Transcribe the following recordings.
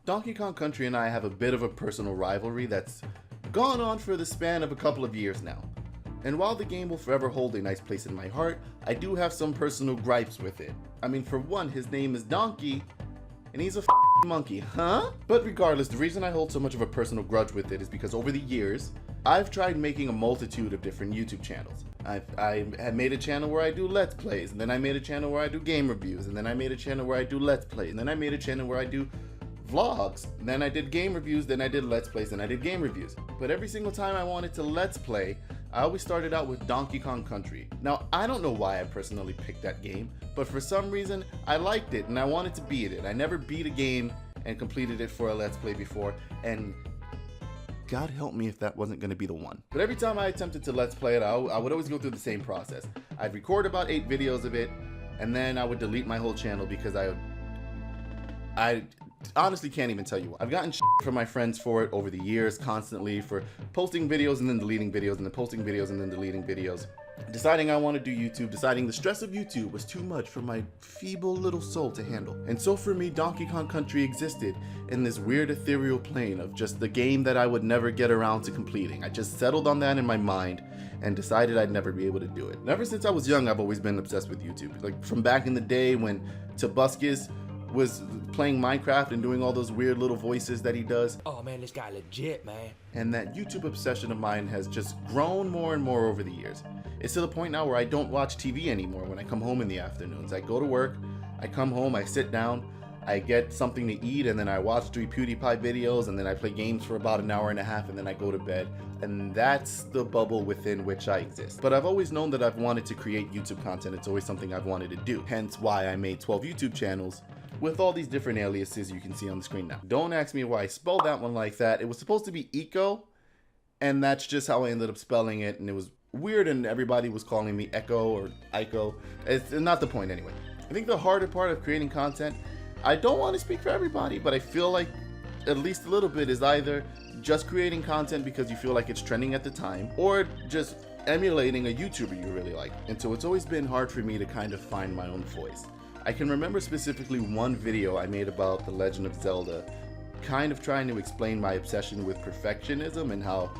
Donkey Kong Country and I have a bit of a personal rivalry that's gone on for the span of a couple of years now. And while the game will forever hold a nice place in my heart, I do have some personal gripes with it. I mean, for one, his name is Donkey, and he's a monkey, huh? But regardless, the reason I hold so much of a personal grudge with it is because over the years, I've tried making a multitude of different YouTube channels. I have made a channel where I do Let's Plays, and then I made a channel where I do game reviews, and then I made a channel where I do Let's Plays, and then I made a channel where I do vlogs, then I did game reviews, then I did Let's Plays, then I did game reviews. But every single time I wanted to Let's Play, I always started out with Donkey Kong Country. Now, I don't know why I personally picked that game, but for some reason, I liked it and I wanted to beat it. I never beat a game and completed it for a Let's Play before, and God help me if that wasn't going to be the one. But every time I attempted to Let's Play it, I would always go through the same process. I'd record about 8 videos of it, and then I would delete my whole channel because I honestly can't even tell you what. I've gotten shit from my friends for it over the years, constantly, for posting videos and then deleting videos and then posting videos and then deleting videos. Deciding I want to do YouTube, deciding the stress of YouTube was too much for my feeble little soul to handle. And so for me, Donkey Kong Country existed in this weird ethereal plane of just the game that I would never get around to completing. I just settled on that in my mind and decided I'd never be able to do it. And ever since I was young, I've always been obsessed with YouTube. Like from back in the day when Tobuscus was playing Minecraft and doing all those weird little voices that he does. Oh man, this guy legit, man. And that YouTube obsession of mine has just grown more and more over the years. It's to the point now where I don't watch TV anymore when I come home in the afternoons. I go to work, I come home, I sit down, I get something to eat, and then I watch 3 PewDiePie videos, and then I play games for about an hour and a half, and then I go to bed. And that's the bubble within which I exist. But I've always known that I've wanted to create YouTube content. It's always something I've wanted to do. Hence why I made 12 YouTube channels with all these different aliases you can see on the screen now. Don't ask me why I spelled that one like that. It was supposed to be Eco, and that's just how I ended up spelling it, and it was weird, and everybody was calling me Echo or Ico. It's not the point anyway. I think the harder part of creating content, I don't want to speak for everybody, but I feel like at least a little bit is either just creating content because you feel like it's trending at the time, or just emulating a YouTuber you really like. And so it's always been hard for me to kind of find my own voice. I can remember specifically one video I made about The Legend of Zelda, kind of trying to explain my obsession with perfectionism and how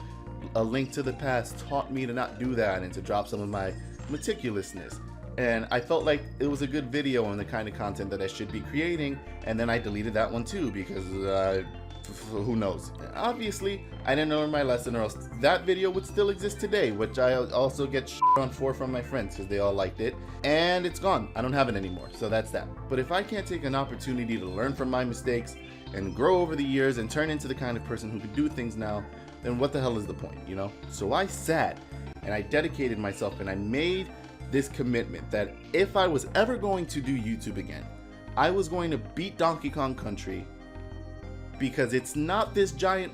A Link to the Past taught me to not do that and to drop some of my meticulousness. And I felt like it was a good video and the kind of content that I should be creating, and then I deleted that one too because who knows. Obviously, I didn't learn my lesson, or else that video would still exist today, which I also get shit on for from my friends because they all liked it, and it's gone. I don't have it anymore, so that's that. But if I can't take an opportunity to learn from my mistakes and grow over the years and turn into the kind of person who can do things now, then what the hell is the point, you know? So I sat and I dedicated myself and I made this commitment that if I was ever going to do YouTube again, I was going to beat Donkey Kong Country, because it's not this giant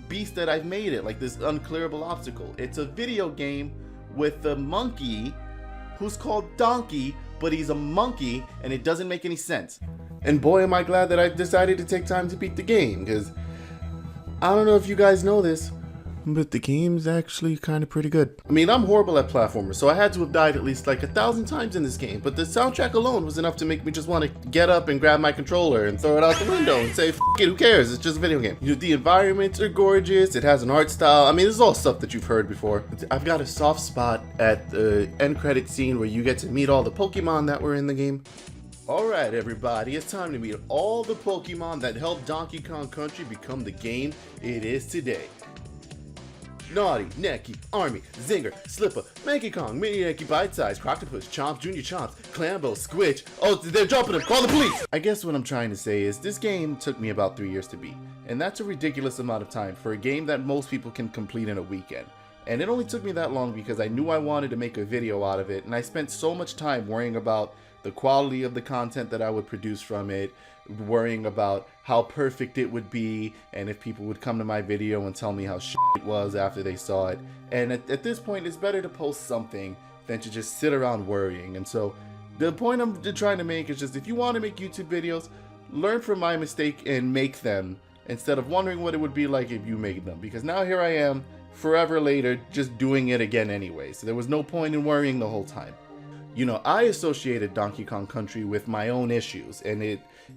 beast that I've made it, like this unclearable obstacle. It's a video game with a monkey who's called Donkey, but he's a monkey and it doesn't make any sense. And boy, am I glad that I decided to take time to beat the game, because I don't know if you guys know this, but the game's actually kind of pretty good. I mean, I'm horrible at platformers, so I had to have died at least like 1,000 times in this game, but the soundtrack alone was enough to make me just want to get up and grab my controller and throw it out the window and say, F it, who cares, it's just a video game. You know, the environments are gorgeous, it has an art style. I mean, this is all stuff that you've heard before. I've got a soft spot at the end credit scene where you get to meet all the Pokemon that were in the game. Alright everybody, it's time to meet all the Pokemon that helped Donkey Kong Country become the game it is today. Naughty, Necky, Army, Zinger, Slipper, Mankey Kong, Mini Yankee Bite Size, Croctopus, Chomp, Junior Chomps, Clambo, Squitch. Oh, they're jumping him! Call the police! I guess what I'm trying to say is this game took me about 3 years to beat. And that's a ridiculous amount of time for a game that most people can complete in a weekend. And it only took me that long because I knew I wanted to make a video out of it, and I spent so much time worrying about the quality of the content that I would produce from it, worrying about how perfect it would be, and if people would come to my video and tell me how shit it was after they saw it. And at this point, it's better to post something than to just sit around worrying. And so the point I'm trying to make is just, if you want to make YouTube videos, learn from my mistake and make them, instead of wondering what it would be like if you made them. Because now here I am, forever later, just doing it again anyway. So there was no point in worrying the whole time. You know, I associated Donkey Kong Country with my own issues, and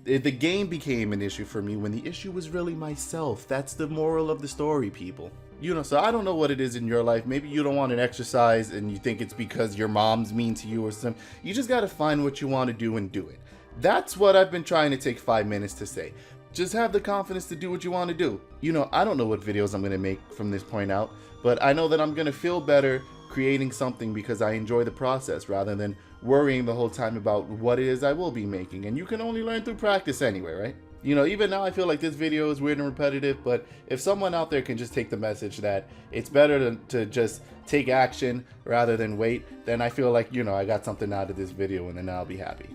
The game became an issue for me when the issue was really myself. That's the moral of the story, people. You know, so I don't know what it is in your life. Maybe you don't want an exercise and you think it's because your mom's mean to you or something. You just got to find what you want to do and do it. That's what I've been trying to take 5 minutes to say. Just have the confidence to do what you want to do. You know, I don't know what videos I'm going to make from this point out, but I know that I'm going to feel better creating something because I enjoy the process rather than worrying the whole time about what it is I will be making. And you can only learn through practice anyway, right? You know, even now I feel like this video is weird and repetitive, but if someone out there can just take the message that it's better to just take action rather than wait, then I feel like, you know, I got something out of this video and then I'll be happy.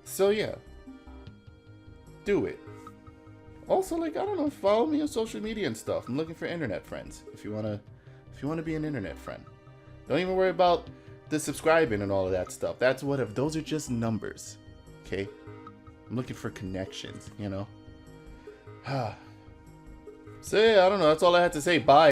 So yeah, do it. Also, like, I don't know, follow me on social media and stuff. I'm looking for internet friends. If you wanna be an internet friend. Don't even worry about the subscribing and all of that stuff. That's whatever. Those are just numbers. Okay? I'm looking for connections, you know? So yeah, I don't know. That's all I had to say. Bye.